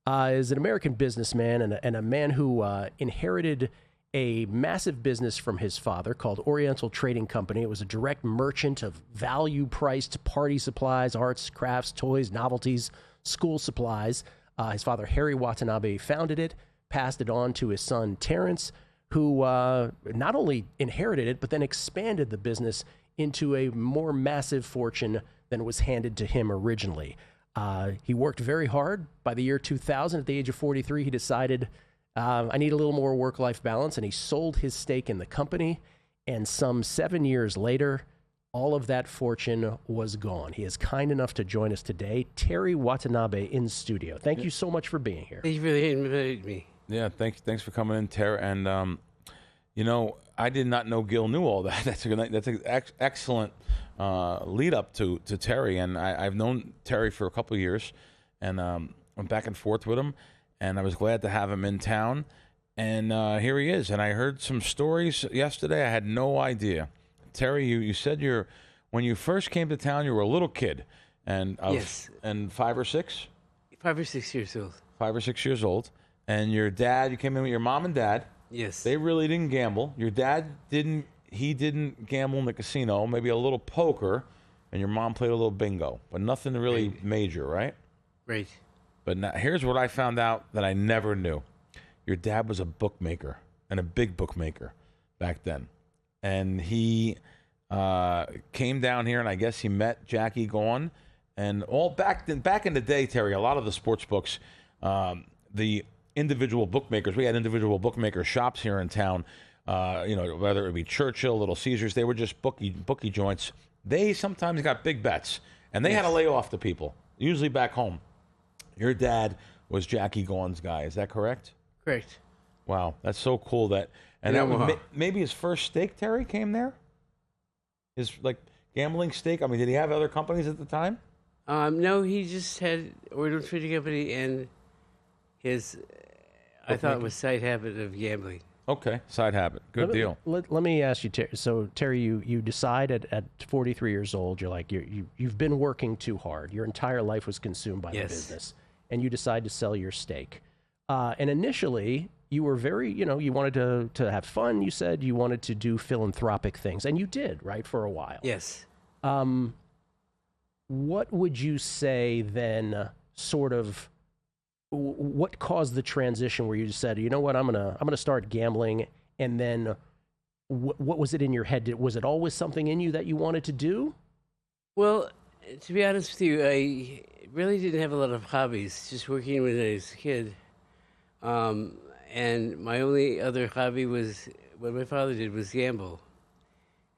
is an American businessman and a man who inherited a massive business from his father called Oriental Trading Company. It was a direct merchant of value-priced party supplies, arts, crafts, toys, novelties, school supplies. His father, Harry Watanabe, founded it, passed it on to his son, Terrance, who not only inherited it, but then expanded the business into a more massive fortune than was handed to him originally. He worked very hard. By the year 2000, at the age of 43, he decided, I need a little more work-life balance, and he sold his stake in the company, and some 7 years later, all of that fortune was gone. He is kind enough to join us today. Terry Watanabe in studio. Thank you so much for being here. Thank you for inviting me. Yeah, thanks for coming in, Terry. And, I did not know Gill knew all that. That's an excellent lead up to Terry. And I've known Terry for a couple of years, and went back and forth with him. And I was glad to have him in town. And here he is. And I heard some stories yesterday. I had no idea. Terry, you said when you first came to town, you were a little kid. And yes. And 5 or 6? 5 or 6 years old. 5 or 6 years old. And your dad, you came in with your mom and dad. Yes. They really didn't gamble. Your dad didn't gamble in the casino, maybe a little poker, and your mom played a little bingo, but nothing really major, right? Right. But now, here's what I found out that I never knew. Your dad was a bookmaker, and a big bookmaker back then. And he came down here, and I guess he met Jackie Gaughan. And all back in the day, Terry, a lot of the sports books, the individual bookmakers, we had individual bookmaker shops here in town, whether it be Churchill, Little Caesars, they were just bookie joints. They sometimes got big bets, and they had to lay off the people, usually back home. Your dad was Jackie Gaughan's guy, is that correct? Correct. Wow, that's so cool that that was maybe his first stake, Terry, came there? His, gambling stake? I mean, did he have other companies at the time? No, he just had Oriental Trading Company and his, I thought it was side habit of gambling. Okay, side habit. Good deal. Let me ask you, Terry. So, Terry, you decided at 43 years old, you're like, you've been working too hard. Your entire life was consumed by the business, and you decide to sell your stake. And initially, you were very, you wanted to have fun. You said you wanted to do philanthropic things, and you did, right, for a while. Yes. What would you say then, sort of, what caused the transition where you just said, you know what, I'm gonna start gambling, and then what was it in your head? Was it always something in you that you wanted to do? Well, to be honest with you, I really didn't have a lot of hobbies, just working when I was a kid. And my only other hobby was, what my father did was gamble.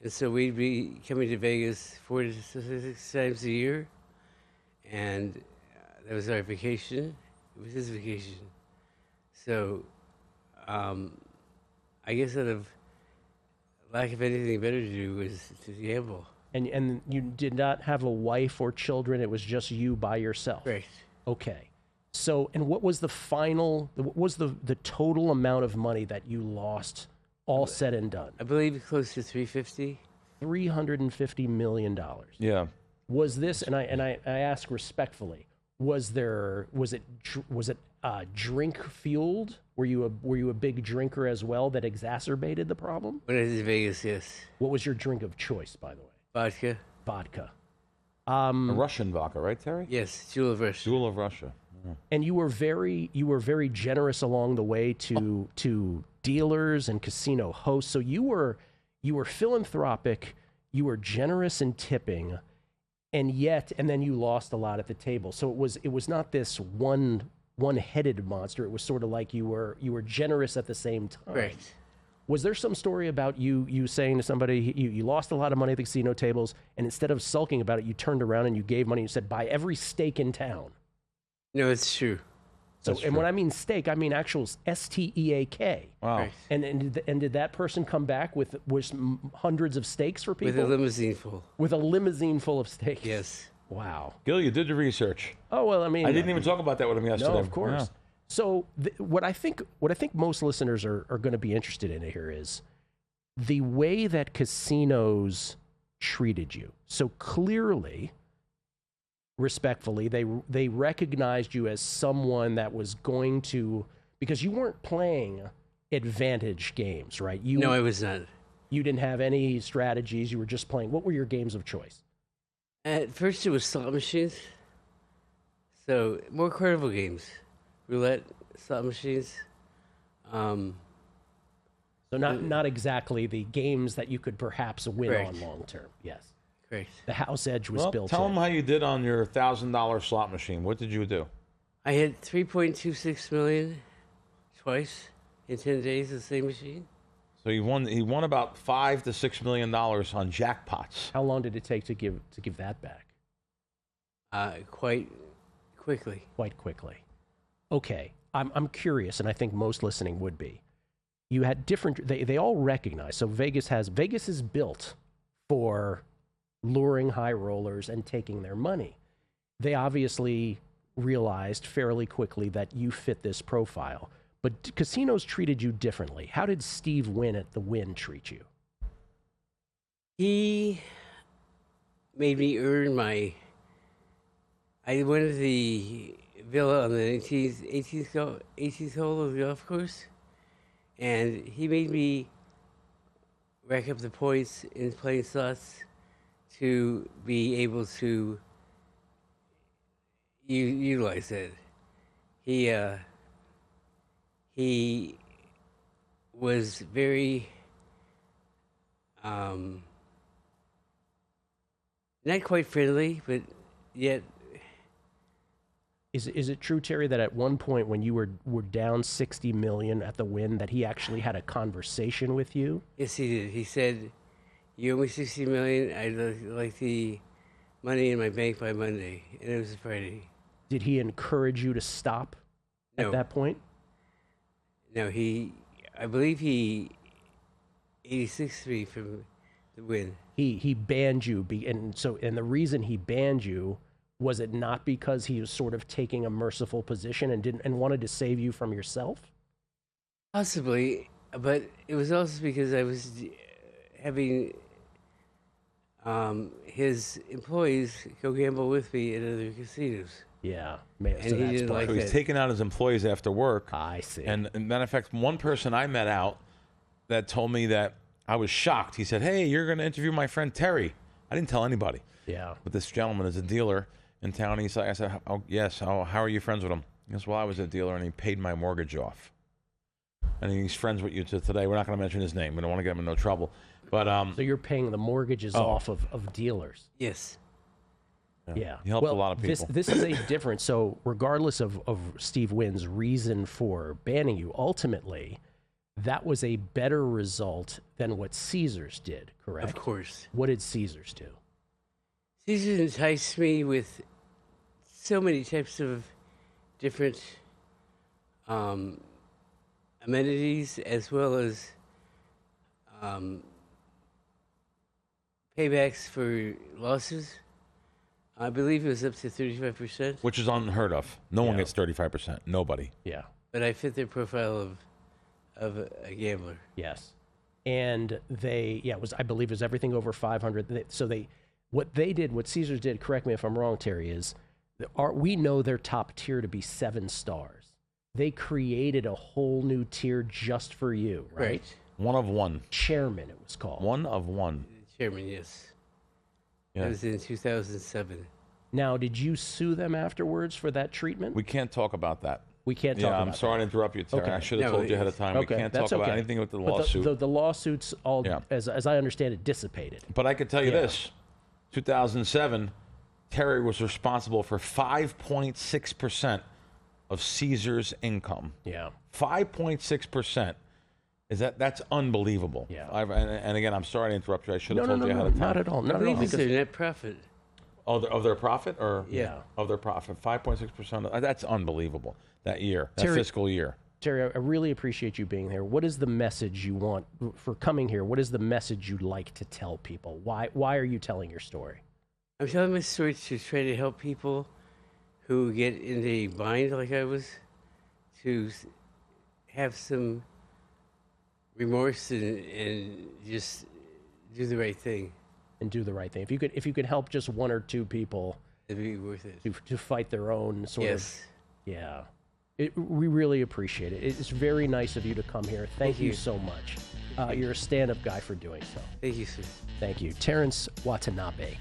And so we'd be coming to Vegas 4 to 6 times a year, and that was our vacation. It was his vacation. So I guess out of lack of anything better to do was to gamble. And you did not have a wife or children, it was just you by yourself? Right. Okay. So, and what was the total amount of money that you lost, all said and done? I believe close to $350. $350 million. Yeah. Was this, and I ask respectfully, was it drink fueled? Were you a big drinker as well that exacerbated the problem? When I was in Vegas, yes. What was your drink of choice, by the way? Vodka. Vodka. A Russian vodka, right, Terry? Yes, Jewel of Russia. Jewel of Russia. Yeah. And you were very generous along the way to dealers and casino hosts. So you were philanthropic, you were generous in tipping, and then you lost a lot at the table. So it was not this one-headed monster. It was sort of like you were generous at the same time. Right. Was there some story about you saying to somebody, you lost a lot of money at the casino tables, and instead of sulking about it, you turned around and you gave money and said, buy every steak in town? No, it's true. So, and when I mean steak, I mean actual STEAK. Wow. Right. And did that person come back with hundreds of steaks for people? With a limousine full. With a limousine full of steaks. Yes. Wow. Gill, you did the research. Oh, well, I mean, I didn't even talk about that with him yesterday. No, of course. Yeah. So what I think most listeners are going to be interested in here is the way that casinos treated you. So clearly, respectfully, they recognized you as someone that was going to, because you weren't playing advantage games, right? No, I was not. You didn't have any strategies. You were just playing. What were your games of choice? At first, it was slot machines. So more carnival games, roulette, slot machines. So not exactly the games that you could perhaps win Correct. on long term. Yes. Correct. The house edge was Well, built tell in. them how you did on your $1,000 slot machine. What did you do? I hit 3.26 million twice in 10 days. The same machine. So he won about $5 to $6 million on jackpots. How long did it take to give that back? Quite quickly. Quite quickly. Okay, I'm curious, and I think most listening would be. You had different. They all recognize. So Vegas is built for luring high rollers and taking their money. They obviously realized fairly quickly that you fit this profile. But casinos treated you differently. How did Steve Wynn at the Wynn treat you? He made me earn my. I went to the villa on the 18th hole of the golf course, and he made me rack up the points in playing slots to be able to utilize it. He was very not quite friendly, but yet. Is it true, Terry, that at one point when you were down $60 million at the Wynn, that he actually had a conversation with you? Yes, he did. He said, "You owe me $60 million. I'd like the money in my bank by Monday," and it was Friday. Did he encourage you to stop at that point? No, I believe he 86 me from the Wynn. He banned you, and the reason he banned you, was it not because he was sort of taking a merciful position and wanted to save you from yourself? Possibly, but it was also because I was having his employees go gamble with me at other casinos. Yeah, And he didn't like So he's that. taking out his employees after work. I see. And matter of fact, one person I met out that told me that I was shocked. He said, "Hey, you're going to interview my friend Terry." I didn't tell anybody. Yeah. But this gentleman is a dealer in town. I said, "Oh, yes. How are you friends with him?" He goes, "Well, I was a dealer, and he paid my mortgage off. And he's friends with you to today." We're not going to mention his name. We don't want to get him in no trouble. But So you're paying the mortgages off of dealers. Yes. Yeah. He helped a lot of people. This is a different, so regardless of Steve Wynn's reason for banning you, ultimately, that was a better result than what Caesars did, correct? Of course. What did Caesars do? Caesars enticed me with so many types of different amenities, as well as paybacks for losses. I believe it was up to 35%, which is unheard of. No one Yeah. gets 35%. Nobody. Yeah. but I fit their profile of a gambler. Yes. And I believe it was everything over 500. What Caesars did, correct me if I'm wrong, Terry, is we know their top tier to be 7 stars. They created a whole new tier just for you, right? One of one. Chairman, it was called. One of one. Chairman, yes. Yeah. That was in 2007. Now, did you sue them afterwards for that treatment? We can't talk about that. We can't talk about I'm sorry to interrupt you, Terry. Okay. I should have No, told you ahead of time. Okay, We can't that's talk about okay. anything with the But lawsuit. The lawsuits all, Yeah. as I understand it, dissipated. But I could tell you Yeah. this. 2007, Terry was responsible for 5.6% of Caesar's income. Yeah. 5.6%. That's unbelievable. Yeah. And again, I'm sorry to interrupt you. I should have told you ahead No, of time. not at all. I Not at all. believe it's Because- their net profit. Of their profit, or Yeah. of their profit, 5.6%. That's unbelievable. That year, that Terry- fiscal year. Terry, I really appreciate you being here. What is the message you want for coming here? What is the message you'd like to tell people? Why are you telling your story? I'm telling my story to try to help people who get in a bind like I was, to have some remorse and just do the right thing. And do the right thing. If you could help just 1 or 2 people It'd be worth it. to fight their own sort of. Yes. Yeah. We really appreciate it. It's very nice of you to come here. Thank you you. so much. You're a stand-up guy for doing so. Thank you, sir. Thank you. Terrance Watanabe.